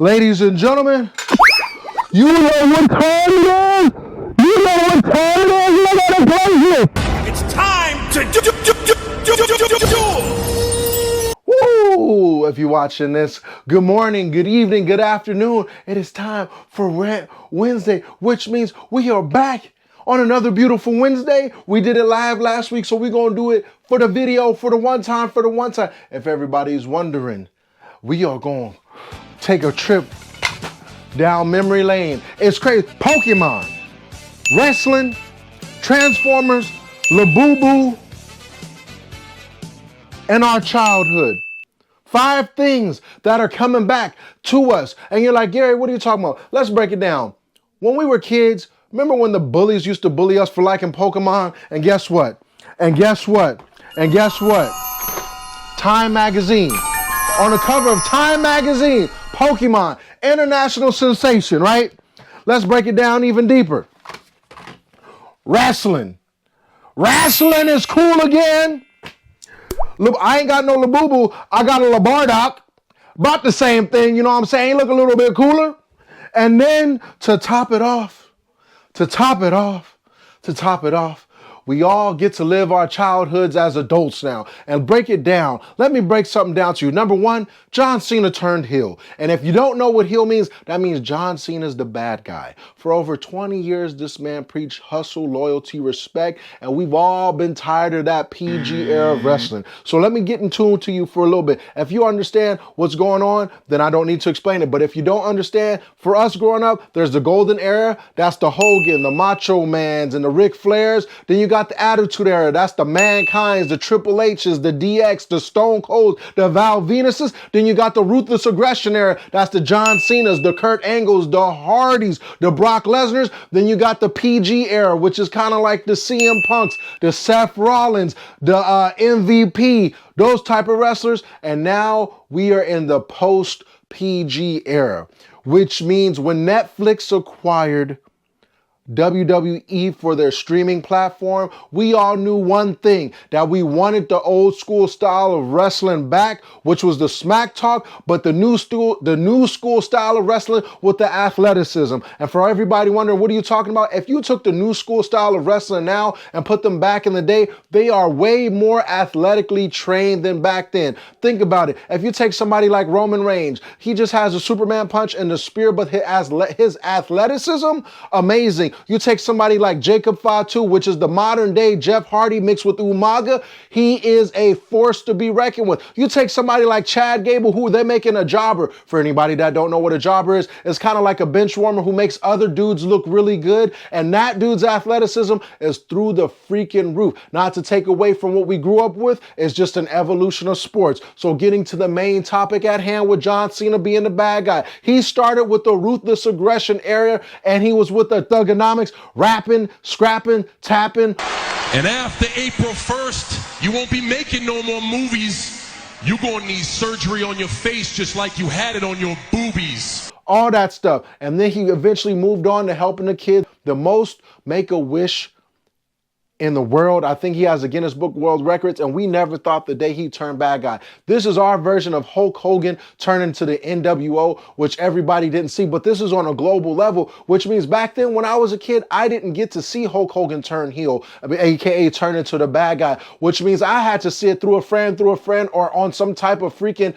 Ladies and gentlemen, you know what time it is? You know what time it is? You gotta play here. It's time to do. Woo! If you're watching this, good morning, good evening, good afternoon. It is time for Rant Wednesday, which means we are back on another beautiful Wednesday. We did it live last week, so we're gonna do it for the video, for the one time. If everybody's wondering, we are gonna take a trip down memory lane. It's crazy. Pokémon, wrestling, Transformers, Labubu, and our childhood. 5 things that are coming back to us. And you're like, Gary, what are you talking about? Let's break it down. When we were kids, remember when the bullies used to bully us for liking Pokemon? And guess what? Time magazine. On the cover of Time magazine, Pokemon, international sensation, right? Let's break it down even deeper. Wrestling. Wrestling is cool again. Look, I ain't got no Labubu, I got a Labardock. About the same thing, you know what I'm saying? Look a little bit cooler. And then to top it off, we all get to live our childhoods as adults now. And break it down. Let me break something down to you. Number 1, John Cena turned heel. And if you don't know what heel means, that means John Cena's the bad guy. For over 20 years, this man preached hustle, loyalty, respect, and we've all been tired of that PG era of wrestling. So let me get in tune to you for a little bit. If you understand what's going on, then I don't need to explain it. But if you don't understand, for us growing up, there's the golden era. That's the Hogan, the Macho Mans, and the Ric Flairs. Then you got the Attitude Era. That's the Mankind's, the Triple H's, the DX, the Stone Colds, the Val Venuses. Then you got the Ruthless Aggression Era. That's the John Cena's, the Kurt Angles, the Hardys, the Brock Lesnar's. Then you got the PG era, which is kind of like the CM Punks, the Seth Rollins, the MVP, those type of wrestlers. And now we are in the post-PG era, which means when Netflix acquired WWE for their streaming platform, we all knew one thing, that we wanted the old school style of wrestling back, which was the smack talk, but the new school style of wrestling with the athleticism. And for everybody wondering, what are you talking about? If you took the new school style of wrestling now and put them back in the day, they are way more athletically trained than back then. Think about it. If you take somebody like Roman Reigns, he just has a Superman punch and the spear, but his athleticism, amazing. You take somebody like Jacob Fatu, which is the modern day Jeff Hardy mixed with Umaga, he is a force to be reckoned with. You take somebody like Chad Gable, who they're making a jobber. For anybody that don't know what a jobber is, it's kind of like a bench warmer who makes other dudes look really good. And that dude's athleticism is through the freaking roof. Not to take away from what we grew up with, it's just an evolution of sports. So getting to the main topic at hand with John Cena being the bad guy. He started with the Ruthless Aggression era, and he was with the Thugonomics, rapping, scrapping, tapping. And after April 1st, you won't be making no more movies. You're gonna need surgery on your face just like you had it on your boobies. All that stuff. And then he eventually moved on to helping the kids. The most Make-A-Wish in the world. I think he has a Guinness Book World Records, and we never thought the day he turned bad guy. This is our version of Hulk Hogan turning to the NWO, which everybody didn't see, but this is on a global level, which means back then when I was a kid, I didn't get to see Hulk Hogan turn heel, aka turn into the bad guy, which means I had to see it through a friend, or on some type of freaking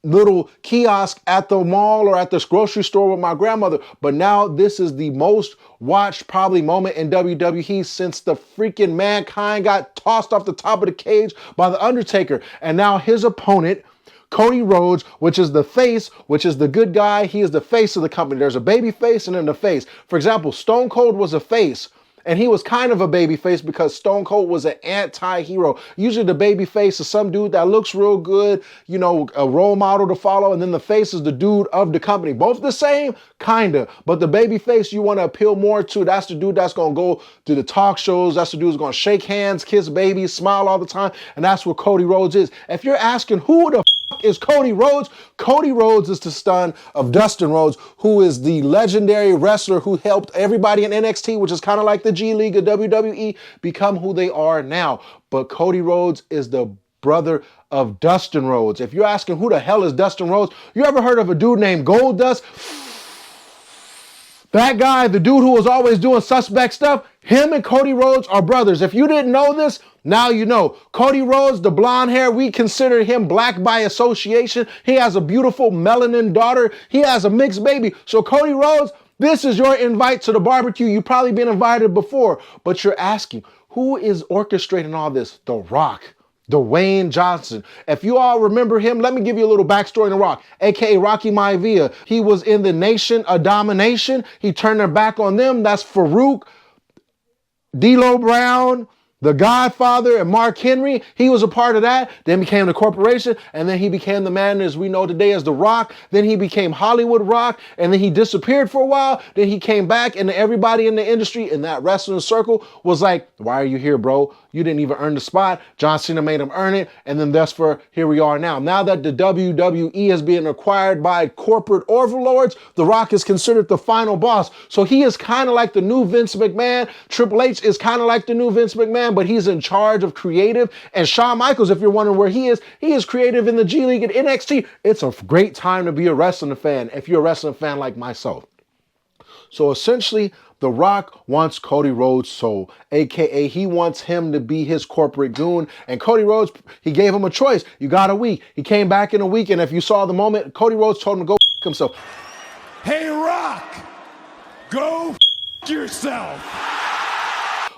little kiosk at the mall or at this grocery store with my grandmother. But now this is the most watched probably moment in WWE since the freaking Mankind got tossed off the top of the cage by The Undertaker. And now his opponent, Cody Rhodes, which is the face, which is the good guy, he is the face of the company. There's a baby face and then the face. For example, Stone Cold was a face. And he was kind of a baby face because Stone Cold was an anti-hero. Usually the baby face is some dude that looks real good, you know, a role model to follow. And then the face is the dude of the company. Both the same, kinda. But the baby face you want to appeal more to, that's the dude that's going to go to the talk shows. That's the dude who's going to shake hands, kiss babies, smile all the time. And that's what Cody Rhodes is. If you're asking who the is Cody Rhodes? Cody Rhodes is the son of Dustin Rhodes, who is the legendary wrestler who helped everybody in NXT, which is kind of like the G League of WWE, become who they are now. But Cody Rhodes is the brother of Dustin Rhodes. If you're asking who the hell is Dustin Rhodes, you ever heard of a dude named Goldust? That guy, the dude who was always doing suspect stuff, him and Cody Rhodes are brothers. If you didn't know this, now you know. Cody Rhodes, the blonde hair, we consider him black by association. He has a beautiful melanin daughter. He has a mixed baby. So Cody Rhodes, this is your invite to the barbecue. You've probably been invited before, but you're asking, who is orchestrating all this? The Rock. Dwayne Johnson. If you all remember him, let me give you a little backstory in The Rock, aka Rocky Maivia. He was in the Nation of Domination. He turned their back on them. That's Farouk, D'Lo Brown, The Godfather, and Mark Henry. He was a part of that, then became the corporation, and then he became the man as we know today as The Rock. Then he became Hollywood Rock, and then he disappeared for a while. Then he came back, and everybody in the industry in that wrestling circle was like, why are you here, bro? You didn't even earn the spot. John Cena made him earn it, and then that's for here we are now. Now that the WWE is being acquired by corporate overlords, The Rock is considered the final boss. So he is kind of like the new Vince McMahon. Triple H is kind of like the new Vince McMahon, but he's in charge of creative. And Shawn Michaels, if you're wondering where he is creative in the G League and NXT. It's a great time to be a wrestling fan if you're a wrestling fan like myself. So essentially, The Rock wants Cody Rhodes' soul, aka he wants him to be his corporate goon. And Cody Rhodes, he gave him a choice. You got a week. He came back in a week, and if you saw the moment, Cody Rhodes told him to go himself. Hey, Rock, go yourself.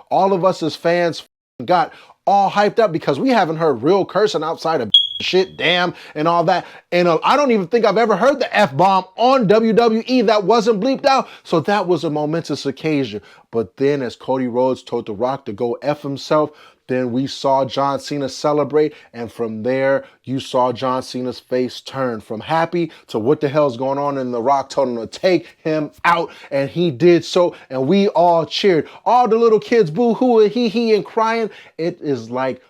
All of us as fans got all hyped up because we haven't heard real cursing outside of shit, damn, and all that. And I don't even think I've ever heard the F-bomb on WWE that wasn't bleeped out. So that was a momentous occasion. But then as Cody Rhodes told The Rock to go F himself, then we saw John Cena celebrate. And from there, you saw John Cena's face turn from happy to what the hell's going on. And The Rock told him to take him out. And he did so. And we all cheered. All the little kids boo-hoo, hee-hee, and crying. It is like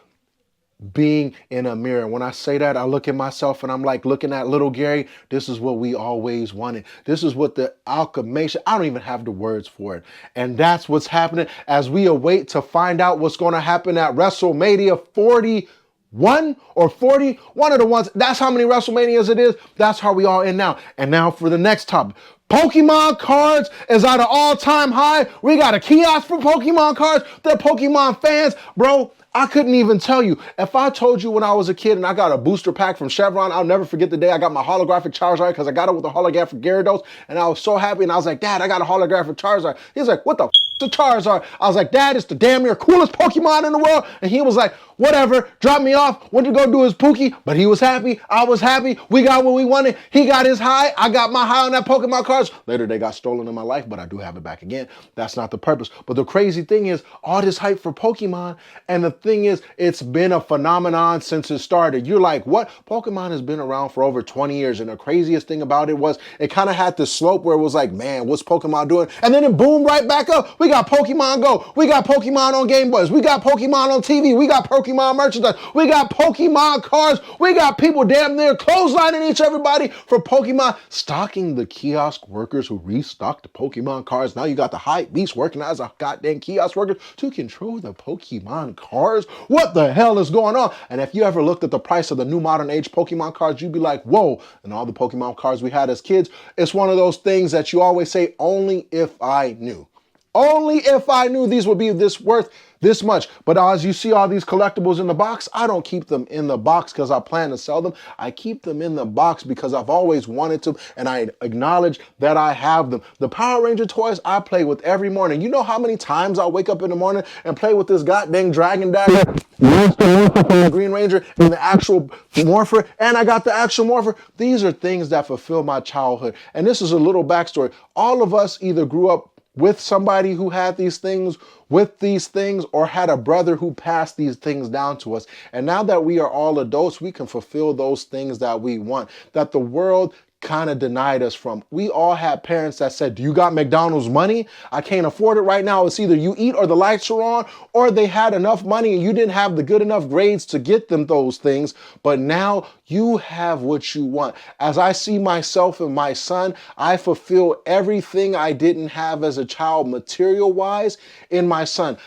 being in a mirror. When I say that, I look at myself and I'm like looking at little Gary. This is what we always wanted. This is what the alchemation, I don't even have the words for it. And that's what's happening as we await to find out what's going to happen at WrestleMania 41 or 40, one of the ones. That's how many WrestleManias it is. That's how we are in now. And now for the next topic. Pokemon cards is at an all-time high. We got a kiosk for Pokemon cards. They're Pokemon fans. Bro, I couldn't even tell you. If I told you when I was a kid and I got a booster pack from Chevron, I'll never forget the day I got my holographic Charizard because I got it with a holographic Gyarados, and I was so happy, and I was like, Dad, I got a holographic Charizard. He's like, what the f*** the Charizard? I was like, Dad, it's the damn near coolest Pokemon in the world. And he was like, whatever, dropped me off, went to go do his Pookie, but he was happy, I was happy, we got what we wanted, he got his high, I got my high on that Pokemon cards. Later they got stolen in my life, but I do have it back again. That's not the purpose. But the crazy thing is, all this hype for Pokemon, and the thing is, it's been a phenomenon since it started. You're like, what? Pokemon has been around for over 20 years, and the craziest thing about it was, it kind of had this slope where it was like, man, what's Pokemon doing? And then it boomed right back up. We got Pokemon Go, we got Pokemon on Game Boys, we got Pokemon on TV, we got Pokemon merchandise, we got Pokemon cards, we got people damn near clotheslining everybody for Pokemon, stocking the kiosk workers who restocked the Pokemon cards. Now you got the hype beast working as a goddamn kiosk worker to control the Pokemon cards. What the hell is going on? And if you ever looked at the price of the new modern age Pokemon cards, you'd be like, whoa. And all the Pokemon cards we had as kids, it's one of those things that you always say, only if I knew. Only if I knew these would be this worth this much. But as you see all these collectibles in the box, I don't keep them in the box because I plan to sell them. I keep them in the box because I've always wanted to, and I acknowledge that I have them. The Power Ranger toys I play with every morning. You know how many times I wake up in the morning and play with this goddamn Dragon Dagger, the Green Ranger, and the actual Morpher, and I got the actual Morpher. These are things that fulfill my childhood. And this is a little backstory. All of us either grew up with somebody who had these things, with these things, or had a brother who passed these things down to us. And now that we are all adults, we can fulfill those things that we want, that the world kind of denied us from. We all had parents that said, do you got McDonald's money? I can't afford it right now. It's either you eat or the lights are on, or they had enough money and you didn't have the good enough grades to get them those things. But now you have what you want. As I see myself and my son, I fulfill everything I didn't have as a child material-wise in my son.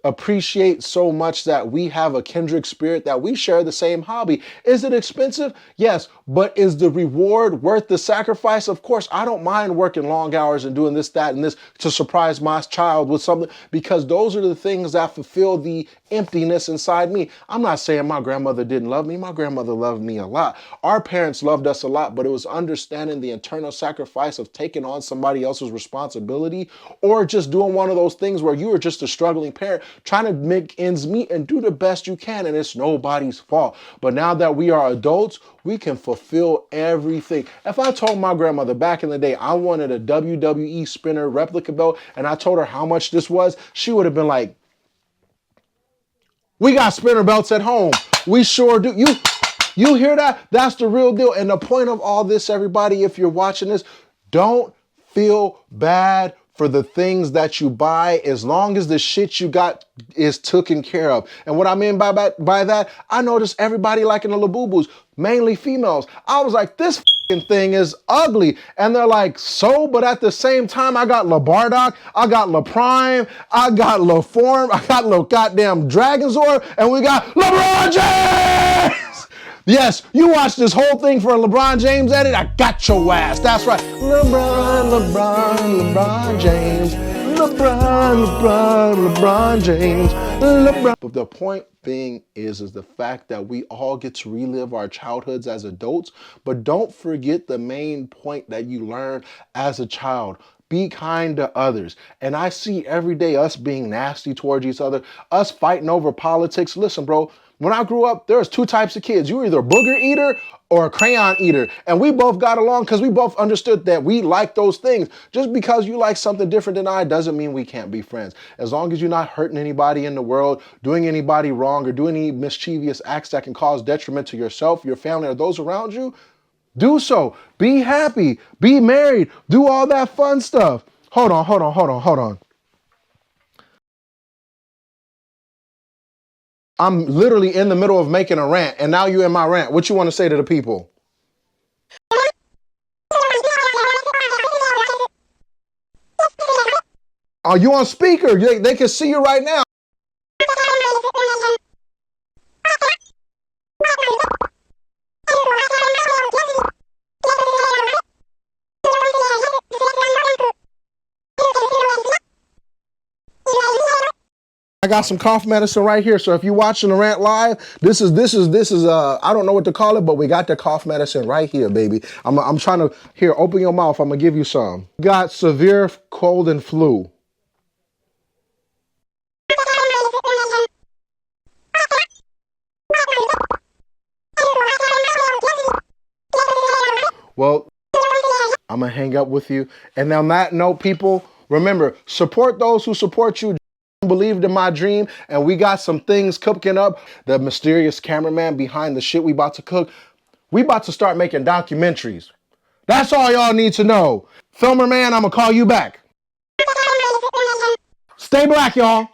appreciate so much that we have a kindred spirit, that we share the same hobby. Is it expensive? Yes, but is the reward worth the sacrifice? Of course, I don't mind working long hours and doing this, that, and this to surprise my child with something, because those are the things that fulfill the emptiness inside me. I'm not saying my grandmother didn't love me. My grandmother loved me a lot. Our parents loved us a lot, but it was understanding the internal sacrifice of taking on somebody else's responsibility, or just doing one of those things where you were just a struggling parent trying to make ends meet and do the best you can, and it's nobody's fault. But now that we are adults, we can fulfill everything. If I told my grandmother back in the day I wanted a WWE spinner replica belt, and I told her how much this was, she would have been like, we got spinner belts at home. We sure do. You hear that? That's the real deal. And the point of all this, everybody, if you're watching this, don't feel bad for the things that you buy, as long as the shit you got is taken care of. And what I mean by that, I noticed everybody liking the Labubus, mainly females. I was like, this thing is ugly. And they're like, so, but at the same time, I got La Bardock, I got La Prime, I got La Form, I got La goddamn Dragonzord, and we got LeBron James! Yes, you watched this whole thing for a LeBron James edit? I got your ass. That's right. LeBron James. LeBron James. But the point being is the fact that we all get to relive our childhoods as adults, but don't forget the main point that you learned as a child. Be kind to others. And I see every day us being nasty towards each other, us fighting over politics. Listen, bro, when I grew up, there was two types of kids. You were either a booger eater or a crayon eater. And we both got along because we both understood that we like those things. Just because you like something different than I doesn't mean we can't be friends. As long as you're not hurting anybody in the world, doing anybody wrong, or doing any mischievous acts that can cause detriment to yourself, your family, or those around you, do so. Be happy. Be married. Do all that fun stuff. Hold on. I'm literally in the middle of making a rant, and now you're in my rant. What you want to say to the people? Are you on speaker? They can see you right now. I got some cough medicine right here. So if you're watching the rant live, this is I don't know what to call it, but we got the cough medicine right here, baby. I'm trying to, here, open your mouth. I'm gonna give you some. Got severe cold and flu. Well, I'm gonna hang up with you. And on that note, people, remember, support those who support you. Believed in my dream, and we got some things cooking up. The mysterious cameraman behind the shit we about to cook. We about to start making documentaries. That's all y'all need to know. Filmer man, I'm gonna call you back. Stay black, y'all.